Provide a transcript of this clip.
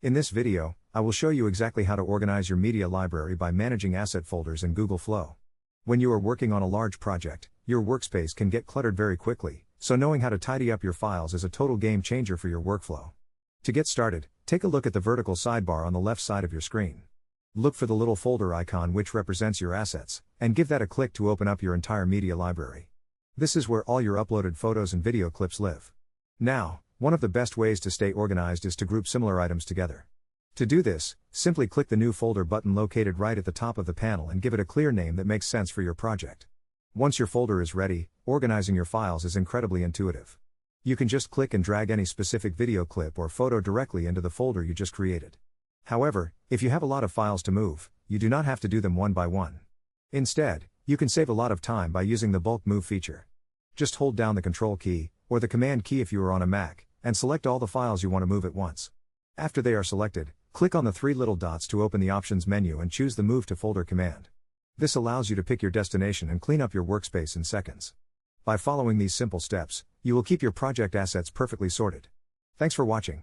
In this video, I will show you exactly how to organize your media library by managing asset folders in Google Flow. When you are working on a large project, your workspace can get cluttered very quickly, so knowing how to tidy up your files is a total game changer for your workflow. To get started, take a look at the vertical sidebar on the left side of your screen. Look for the little folder icon which represents your assets, and give that a click to open up your entire media library. This is where all your uploaded photos and video clips live. Now, one of the best ways to stay organized is to group similar items together. To do this, simply click the New Folder button located right at the top of the panel and give it a clear name that makes sense for your project. Once your folder is ready, organizing your files is incredibly intuitive. You can just click and drag any specific video clip or photo directly into the folder you just created. However, if you have a lot of files to move, you do not have to do them one by one. Instead, you can save a lot of time by using the bulk move feature. Just hold down the Control key, or the Command key if you are on a Mac, and select all the files you want to move at once. After they are selected, click on the three little dots to open the Options menu and choose the Move to Folder command. This allows you to pick your destination and clean up your workspace in seconds. By following these simple steps, you will keep your project assets perfectly sorted. Thanks for watching.